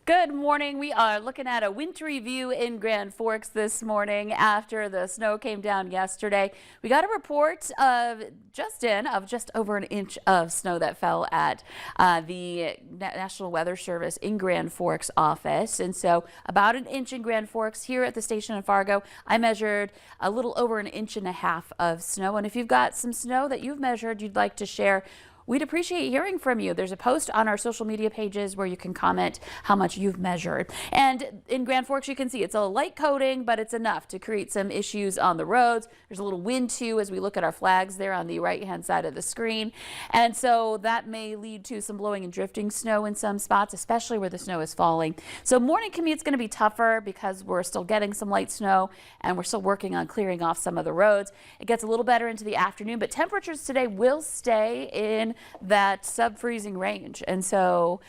Good morning. We are looking at a wintry view in Grand Forks this morning after the snow came down yesterday. We got a report of just over an inch of snow that fell at the National Weather Service in Grand Forks office. And so about an inch in Grand Forks. Here at the station in Fargo, I measured a little over an inch and a half of snow. And if you've got some snow that you've measured you'd like to share, we'd appreciate hearing from you. There's a post on our social media pages where you can comment how much you've measured. And in Grand Forks, you can see it's a light coating, but it's enough to create some issues on the roads. There's a little wind too as we look at our flags there on the right-hand side of the screen. And so that may lead to some blowing and drifting snow in some spots, especially where the snow is falling. So morning commute's going to be tougher because we're still getting some light snow and we're still working on clearing off some of the roads. It gets a little better into the afternoon, but temperatures today will stay in that sub-freezing range, and so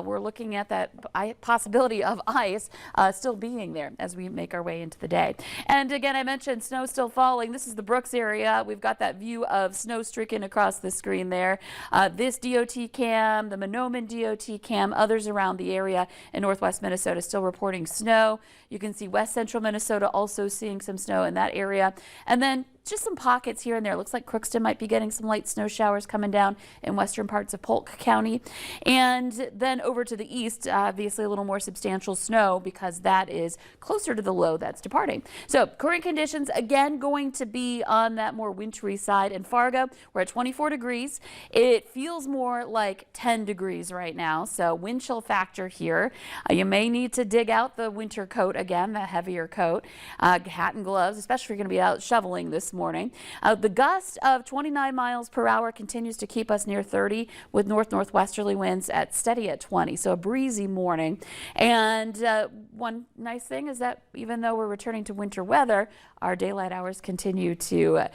we're looking at that possibility of ice still being there as we make our way into the day. And again, I mentioned snow still falling. This is the Brooks area. We've got that view of snow stricken across the screen there. This DOT cam, the Mahnomen DOT cam, others around the area in northwest Minnesota still reporting snow. You can see west central Minnesota also seeing some snow in that area, and then just some pockets here and there. Looks like Crookston might be getting some light snow showers coming down in western parts of Polk County. And then over to the east, obviously a little more substantial snow because that is closer to the low that's departing. So current conditions again going to be on that more wintry side. In Fargo, we're at 24 degrees. It feels more like 10 degrees right now. So wind chill factor here. You may need to dig out the winter coat again, the heavier coat, hat and gloves, especially if you're going to be out shoveling this morning. The gust of 29 miles per hour continues to keep us near 30 with north-northwesterly winds at steady at 20. So a breezy morning. And one nice thing is that even though we're returning to winter weather, our daylight hours continue to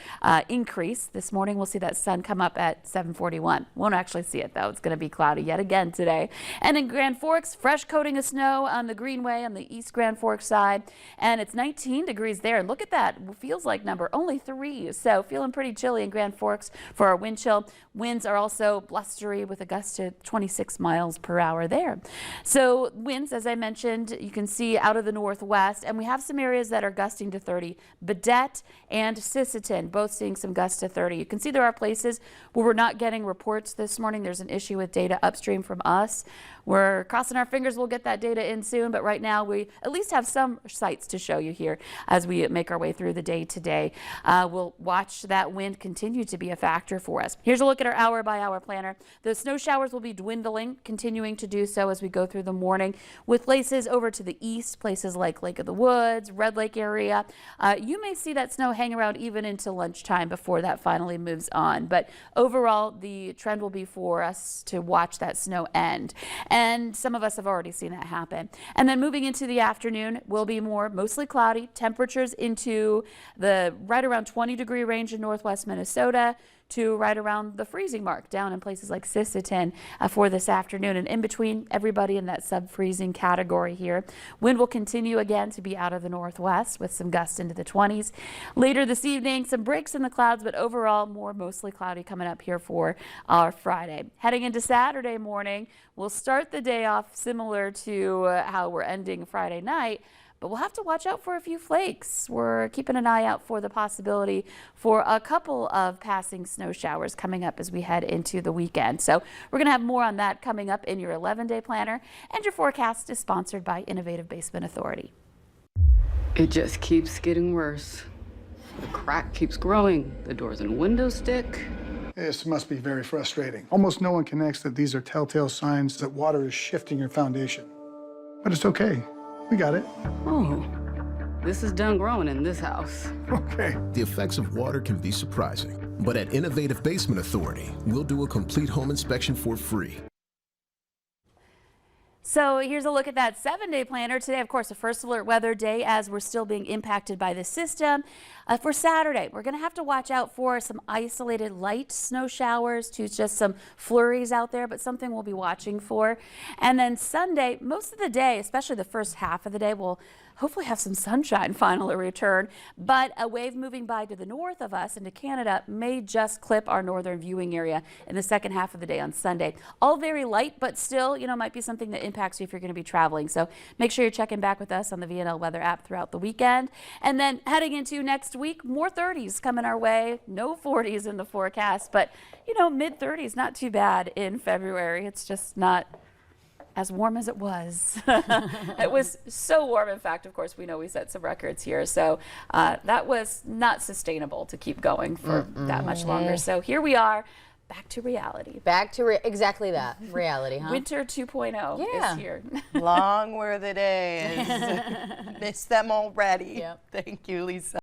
increase. This morning we'll see that sun come up at 7:41. Won't actually see it though. It's going to be cloudy yet again today. And in Grand Forks, fresh coating of snow on the Greenway on the East Grand Forks side. And it's 19 degrees there. And look at that. It feels like number only 3. So feeling pretty chilly in Grand Forks for our wind chill. Winds are also blustery with a gust to 26 miles per hour there. So winds, as I mentioned, you can see out of the northwest, and we have some areas that are gusting to 30. Baudette and Sisseton both seeing some gusts to 30. You can see there are places where we're not getting reports this morning. There's an issue with data upstream from us. We're crossing our fingers we'll get that data in soon, but right now we at least have some sites to show you here as we make our way through the day today. We'll watch that wind continue to be a factor for us. Here's a look at our hour-by-hour planner. The snow showers will be dwindling, continuing to do so as we go through the morning, with places over to the east, places like Lake of the Woods, Red Lake area. You may see that snow hang around even into lunchtime before that finally moves on. But overall, the trend will be for us to watch that snow end. And some of us have already seen that happen. And then moving into the afternoon will be mostly cloudy. Temperatures into the right around 20-degree range in northwest Minnesota to right around the freezing mark down in places like Sisseton for this afternoon. And in between, everybody in that sub-freezing category here. Wind will continue again to be out of the northwest with some gusts into the 20s. Later this evening, some breaks in the clouds, but overall mostly cloudy coming up here for our Friday. Heading into Saturday morning, we'll start the day off similar to how we're ending Friday night, but we'll have to watch out for a few flakes. We're keeping an eye out for the possibility for a couple of passing snow showers coming up as we head into the weekend. So we're going to have more on that coming up in your 11-day planner. And your forecast is sponsored by Innovative Basement Authority. It just keeps getting worse. The crack keeps growing. The doors and windows stick. This must be very frustrating. Almost no one connects that these are telltale signs that water is shifting your foundation. But it's okay. We got it. Oh, this is done growing in this house. Okay. The effects of water can be surprising, but at Innovative Basement Authority, we'll do a complete home inspection for free. So here's a look at that 7-day planner. Today, of course, the first alert weather day as we're still being impacted by the system. For Saturday, we're going to have to watch out for some isolated light snow showers to just some flurries out there, but something we'll be watching for. And then Sunday, most of the day, especially the first half of the day, we'll hopefully have some sunshine finally return, but a wave moving by to the north of us into Canada may just clip our northern viewing area in the second half of the day on Sunday. All very light, but still, might be something that impacts impacts you if you're going to be traveling. So make sure you're checking back with us on the VNL Weather app throughout the weekend. And then heading into next week, more 30s coming our way. No 40s in the forecast, but you know, mid 30s, not too bad in February. It's just not as warm as it was. It was so warm. In fact, of course, we know we set some records here. So that was not sustainable to keep going for that much longer. So here we are, back to reality. Back to exactly that, reality, huh? Winter 2.0 Yeah. is here. Long were the days. Miss them already. Yep. Thank you, Lisa.